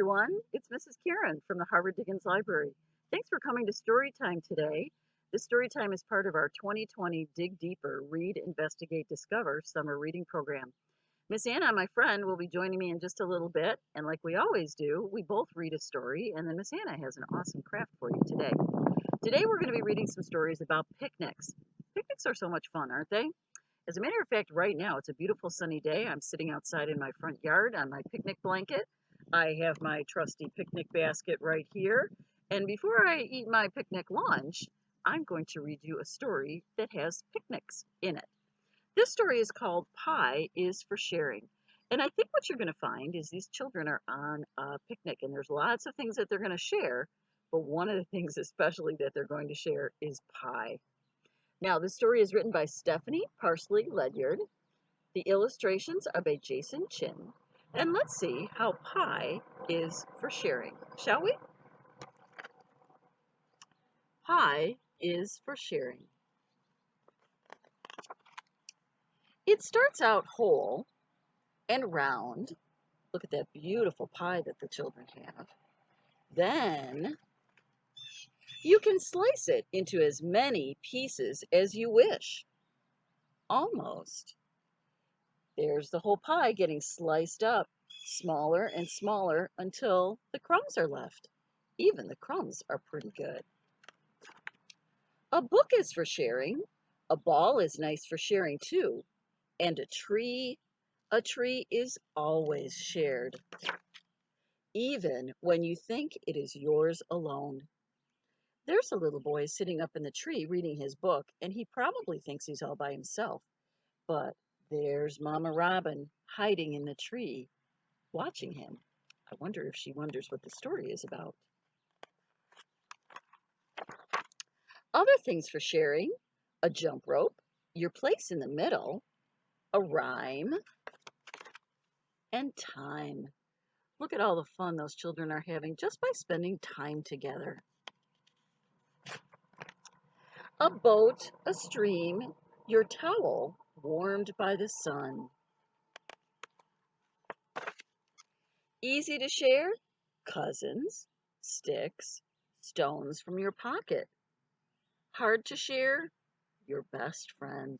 everyone. It's Mrs. Karen from the Harvard Diggins Library. Thanks for coming to Storytime today. This Storytime is part of our 2020 Dig Deeper Read, Investigate, Discover summer reading program. Miss Anna, my friend, will be joining me in just a little bit, and like we always do, we both read a story, and then Miss Anna has an awesome craft for you today. Today we're going to be reading some stories about picnics. Picnics are so much fun, aren't they? As a matter of fact, right now it's a beautiful sunny day. I'm sitting outside in my front yard on my picnic blanket. I have my trusty picnic basket right here. And before I eat my picnic lunch, I'm going to read you a story that has picnics in it. This story is called Pie is for Sharing. And I think what you're going to find is these children are on a picnic and there's lots of things that they're going to share. But one of the things especially that they're going to share is pie. Now, the story is written by Stephanie Parsley Ledyard. The illustrations are by Jason Chin. And let's see how pie is for sharing, shall we? Pie is for sharing. It starts out whole and round. Look at that beautiful pie that the children have. Then you can slice it into as many pieces as you wish. Almost. There's the whole pie getting sliced up, smaller and smaller until the crumbs are left. Even the crumbs are pretty good. A book is for sharing. A ball is nice for sharing too. And a tree is always shared. Even when you think it is yours alone. There's a little boy sitting up in the tree reading his book, and he probably thinks he's all by himself. But there's Mama Robin hiding in the tree, watching him. I wonder if she wonders what the story is about. Other things for sharing: a jump rope, your place in the middle, a rhyme, and time. Look at all the fun those children are having just by spending time together. A boat, a stream, your towel warmed by the sun. Easy to share: cousins, sticks, stones from your pocket. Hard to share: your best friend.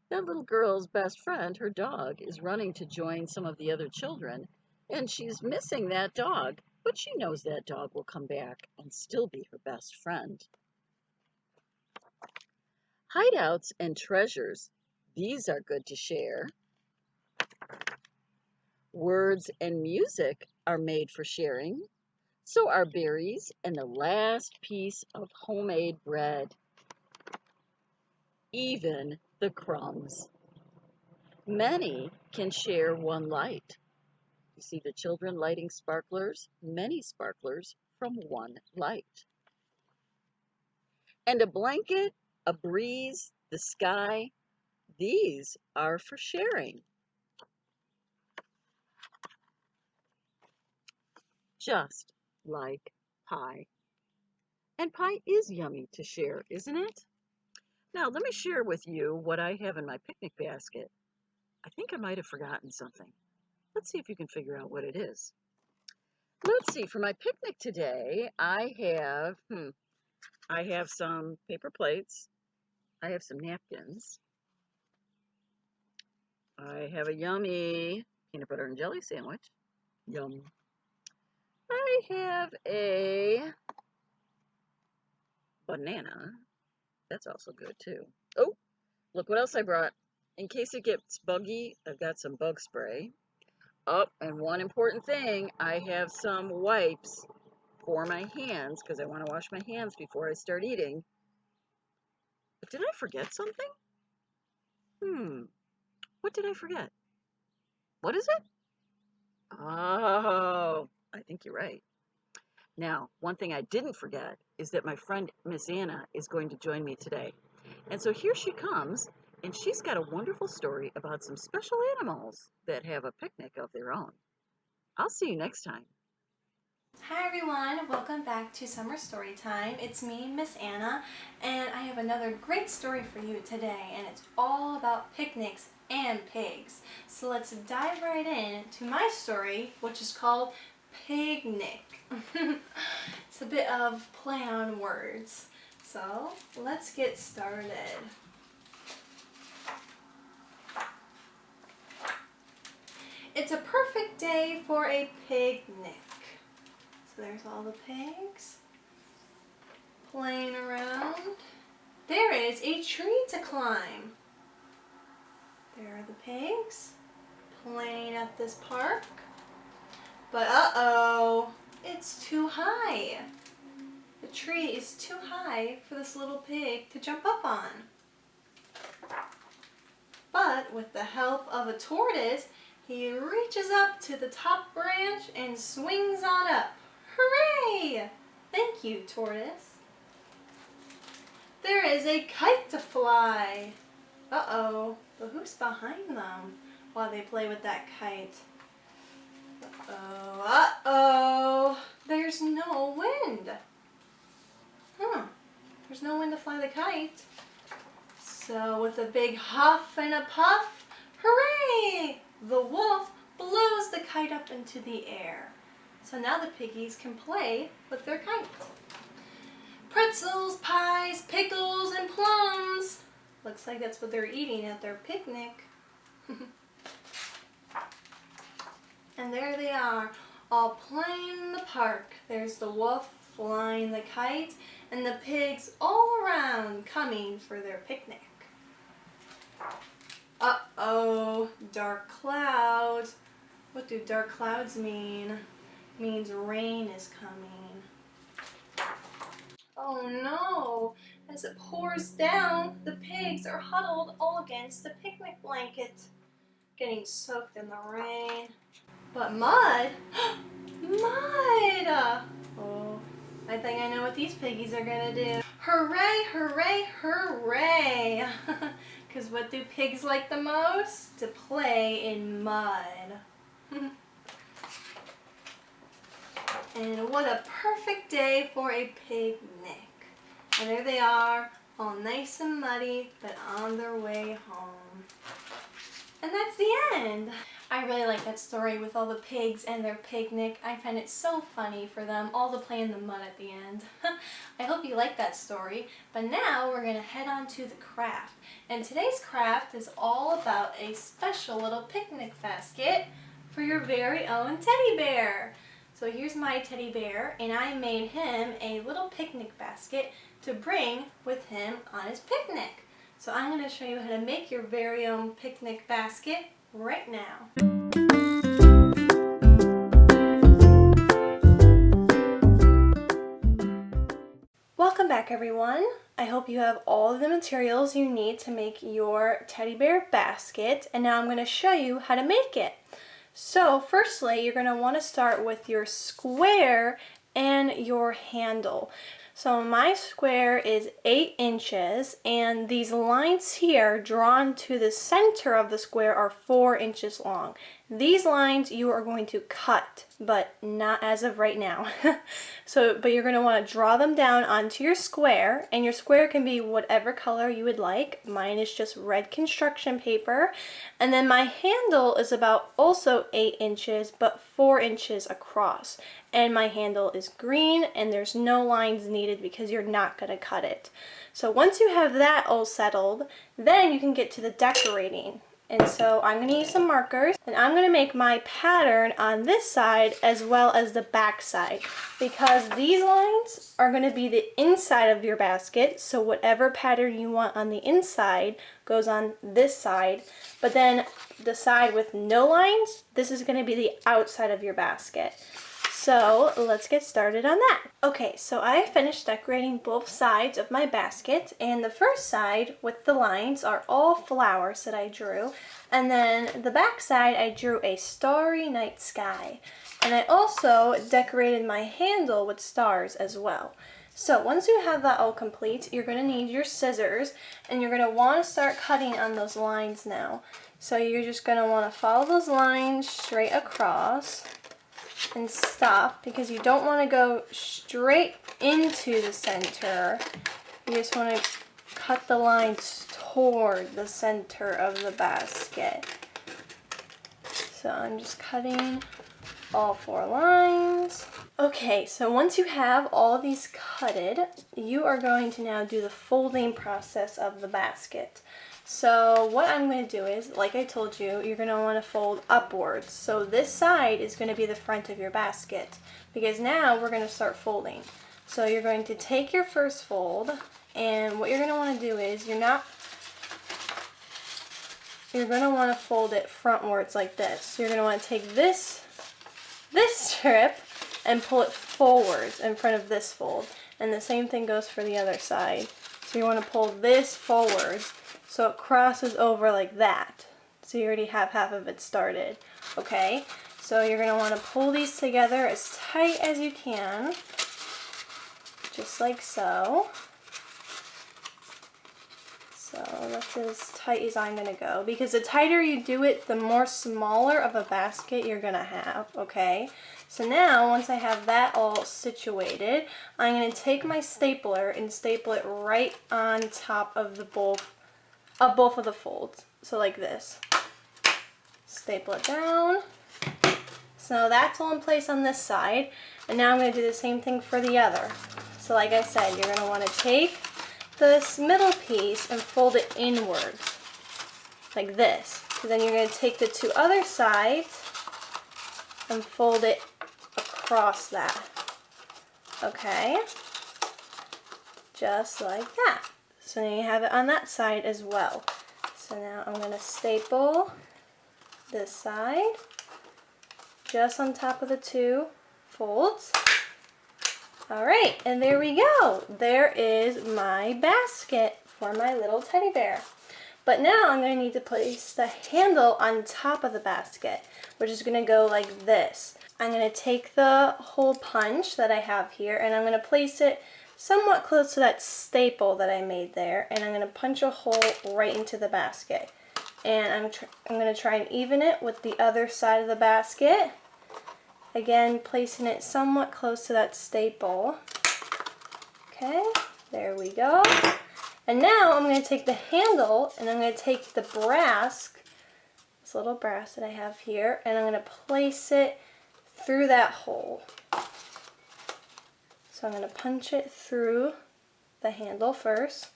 That little girl's best friend, her dog, is running to join some of the other children, and she's missing that dog, but she knows that dog will come back and still be her best friend. Hideouts and treasures, these are good to share. Words and music are made for sharing. So are berries and the last piece of homemade bread. Even the crumbs. Many can share one light. You see the children lighting sparklers, many sparklers from one light. And a blanket, a breeze, the sky, these are for sharing. Just like pie. And pie is yummy to share, isn't it? Now, let me share with you what I have in my picnic basket. I think I might have forgotten something. Let's see if you can figure out what it is. Let's see, for my picnic today, I have some paper plates. I have some napkins. I have a yummy peanut butter and jelly sandwich. Yum. I have a banana. That's also good too. Oh, look what else I brought. In case it gets buggy, I've got some bug spray. Oh, and one important thing, I have some wipes for my hands because I want to wash my hands before I start eating. But did I forget something? What did I forget? What is it? Oh, I think you're right. Now, one thing I didn't forget is that my friend Miss Anna is going to join me today. And so here she comes, and she's got a wonderful story about some special animals that have a picnic of their own. I'll see you next time. Hi everyone, welcome back to Summer Storytime. It's me, Miss Anna, and I have another great story for you today, and it's all about picnics and pigs. So let's dive right in to my story, which is called picnic. It's a bit of play on words. So let's get started. It's a perfect day for a picnic. So there's all the pigs playing around. There is a tree to climb. There are the pigs playing at this park. But uh-oh, it's too high. The tree is too high for this little pig to jump up on. But with the help of a tortoise, he reaches up to the top branch and swings on up. Hooray! Thank you, tortoise. There is a kite to fly. Uh-oh, but who's behind them while they play with that kite? Uh-oh, there's no wind. There's no wind to fly the kite. So with a big huff and a puff, hooray! The wolf blows the kite up into the air. So now the piggies can play with their kite. Pretzels, pies, pickles, and plums. Looks like that's what they're eating at their picnic. And there they are, all playing in the park. There's the wolf flying the kite, and the pigs all around coming for their picnic. Uh-oh, dark clouds. What do dark clouds mean? It means rain is coming. Oh no, as it pours down, the pigs are huddled all against the picnic blanket, getting soaked in the rain. But mud? Mud! Oh, I think I know what these piggies are gonna do. Hooray, hooray, hooray! Because what do pigs like the most? To play in mud. And what a perfect day for a picnic. And there they are, all nice and muddy, but on their way home. And that's the end. I really like that story with all the pigs and their picnic. I find it so funny for them, all the play in the mud at the end. I hope you like that story. But now we're going to head on to the craft. And today's craft is all about a special little picnic basket for your very own teddy bear. So here's my teddy bear, and I made him a little picnic basket to bring with him on his picnic. So I'm going to show you how to make your very own picnic basket right now. Welcome back, everyone. I hope you have all of the materials you need to make your teddy bear basket, and now I'm going to show you how to make it. So firstly, you're going to want to start with your square and your handle. So my square is 8 inches, and these lines here drawn to the center of the square are 4 inches long. These lines you are going to cut, but not as of right now. But you're going to want to draw them down onto your square, and your square can be whatever color you would like. Mine is just red construction paper. And then my handle is about also 8 inches, but 4 inches across. And my handle is green, and there's no lines needed because you're not going to cut it. So once you have that all settled, then you can get to the decorating. And so I'm going to use some markers, and I'm going to make my pattern on this side as well as the back side, because these lines are going to be the inside of your basket, so whatever pattern you want on the inside goes on this side, but then the side with no lines, this is going to be the outside of your basket. So let's get started on that. Okay, so I finished decorating both sides of my basket, and the first side with the lines are all flowers that I drew, and then the back side I drew a starry night sky, and I also decorated my handle with stars as well. So once you have that all complete, you're going to need your scissors, and you're going to want to start cutting on those lines now. So you're just going to want to follow those lines straight across and stop, because you don't want to go straight into the center. You just want to cut the lines toward the center of the basket. So I'm just cutting all 4 lines. Okay, so once you have all of these cutted, you are going to now do the folding process of the basket. So what I'm going to do is, like I told you, you're going to want to fold upwards. So this side is going to be the front of your basket, because now we're going to start folding. So you're going to take your first fold, and what you're going to want to do is you're going to want to fold it frontwards like this. So you're going to want to take this strip and pull it forwards in front of this fold. And the same thing goes for the other side. So you want to pull this forwards so it crosses over like that. So you already have half of it started. Okay? So you're going to want to pull these together as tight as you can. Just like so. So that's as tight as I'm going to go, because the tighter you do it, the more smaller of a basket you're going to have, okay? So now, once I have that all situated, I'm going to take my stapler and staple it right on top of both of the folds. So like this. Staple it down. So that's all in place on this side. And now I'm going to do the same thing for the other. So like I said, you're going to want to take this middle piece and fold it inwards like this. So then you're going to take the 2 other sides and fold it across that. Okay? Just like that. So now you have it on that side as well. So now I'm going to staple this side just on top of the 2 folds. Alright, and there we go. There is my basket for my little teddy bear. But now I'm going to need to place the handle on top of the basket, which is going to go like this. I'm going to take the hole punch that I have here, and I'm going to place it somewhat close to that staple that I made there, and I'm going to punch a hole right into the basket. And I'm going to try and even it with the other side of the basket. Again, placing it somewhat close to that staple. Okay, there we go. And now I'm going to take the handle and I'm going to take the brass, this little brass that I have here, and I'm going to place it through that hole. So I'm going to punch it through the handle first.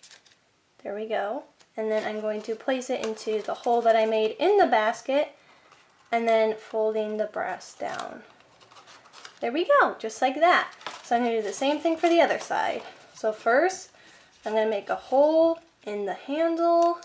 There we go. And then I'm going to place it into the hole that I made in the basket, and then folding the brass down. There we go, just like that. So I'm going to do the same thing for the other side. So first, I'm going to make a hole in the handle.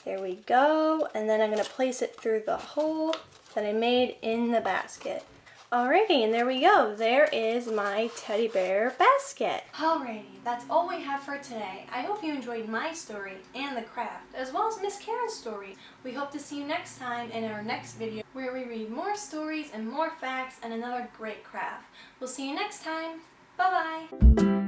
There we go. And then I'm going to place it through the hole that I made in the basket. Alrighty, and there we go. There is my teddy bear basket. Alrighty, that's all we have for today. I hope you enjoyed my story and the craft, as well as Miss Karen's story. We hope to see you next time in our next video, where we read more stories and more facts and another great craft. We'll see you next time. Bye-bye.